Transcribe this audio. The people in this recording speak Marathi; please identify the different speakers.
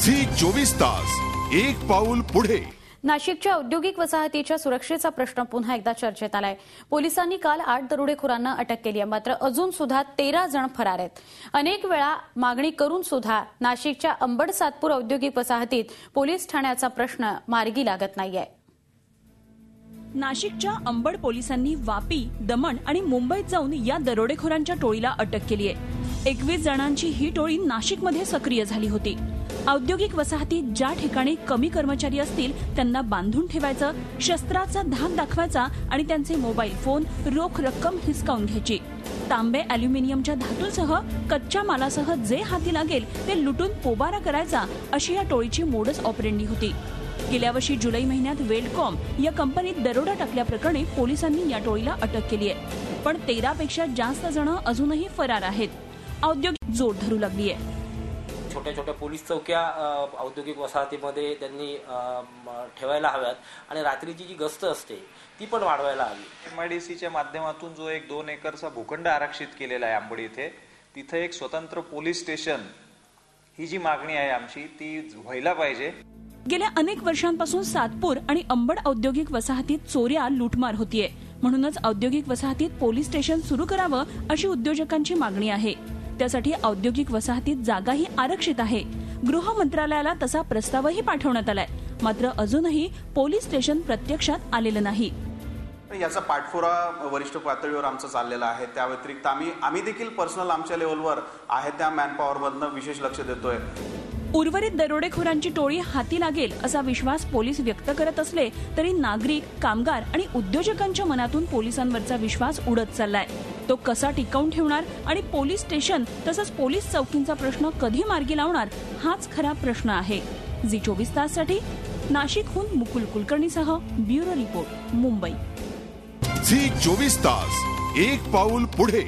Speaker 1: झी 24 तास एक पाऊल पुढे।
Speaker 2: नाशिकच्या औद्योगिक वसाहतीच्या सुरक्षेचा प्रश्न पुन्हा एकदा चर्चेत आलाय। पोलिसांनी काल 8 दरोडेखोरांना अटक केली आहे, मात्र अजून सुद्धा 13 जण फरार आहेत। अनेक वेळा मागणी करून सुद्धा नाशिकच्या अंबड सातपूर औद्योगिक वसाहतीत पोलीस ठाण्याचा प्रश्न मार्गी लागत नाहीये।
Speaker 3: नाशिकच्या अंबड पोलिसांनी वापी, दमण आणि मुंबईत जाऊन या दरोडेखोरांच्या टोळीला अटक केली आहे। 21 जणांची ही टोळी नाशिकमध्ये सक्रिय झाली होती। औद्योगिक वसाहतीत ज्या ठिकाणी कमी कर्मचारी असतील त्यांना बांधून ठेवायचं, शस्त्राचा धाक दाखवायचा आणि त्यांचे मोबाईल फोन, रोख रक्कम हिसकावून घ्यायची। तांबे, अॅल्युमिनियमच्या धातूसह कच्च्या मालासह जे हाती लागेल ते लुटून पोबारा करायचा, अशी या टोळीची मोडस ऑपरेंडी होती। गेल्या वर्षी जुलै महिन्यात वेल्डकॉम या कंपनीत दरोडा टाकल्याप्रकरणी पोलिसांनी या टोळीला अटक केली आहे, पण 13 पेक्षा जास्त जण अजूनही फरार आहेत। औद्योगिक जोर धरू लागली आहे।
Speaker 4: छोट्या छोट्या पोलीस चौक्या औद्योगिक वसाहतीमध्ये त्यांनी ठेवायला हव्यात आणि रात्रीची जी गस्त असते ती पण वाढवायला हवी।
Speaker 5: MIDCच्या माध्यमातून जो एक 2 एकरचा भूखंड आरक्षित केलेला आहे अंबड इथे, तिथे एक स्वतंत्र पोलीस स्टेशन, ही जी मागणी आहे आमची ती व्हायला पाहिजे।
Speaker 3: गेल्या अनेक वर्षांपासून सातपूर आणि अंबड औद्योगिक वसाहतीत चोऱ्या, लूटमार होतीये, म्हणूनच औद्योगिक वसाहतीत पोलीस स्टेशन सुरू करावं अशी उद्योजकांची मागणी आहे। त्यासाठी औद्योगिक वसाहतीत जागाही आरक्षित आहे। गृह मंत्रालयाला तसा प्रस्तावही पाठवण्यात आलाय, मात्र अजूनही पोलीस स्टेशन प्रत्यक्षात आलेलं नाही।
Speaker 6: याचा पाठपुरावा वरिष्ठ पातळीवर आमचा चाललेला आहे। त्या व्यतिरिक्त आम्ही देखील पर्सनल आमच्या लेवलवर आहे त्या मॅनपॉवरमधनं विशेष लक्ष देतोय।
Speaker 3: उर्वरित दरोडेखोरांची टोळी हाती लागेल असा विश्वास पोलीस व्यक्त करत असले तरी नागरिक, कामगार आणि उद्योजकांच्या मनातून पोलिसांवरचा विश्वास उडत चाललाय। तो कसा टिकवून ठेवणार आणि पोलीस स्टेशन तसंच पोलीस चौकींचा प्रश्न कधी मार्गी लावणार, हाच खरा प्रश्न आहे। झी 24 ताससाठी नाशिकहून मुकुल कुलकर्णीसह ब्युरो रिपोर्ट, मुंबई।
Speaker 1: झी 24 तास एक पाऊल पुढे।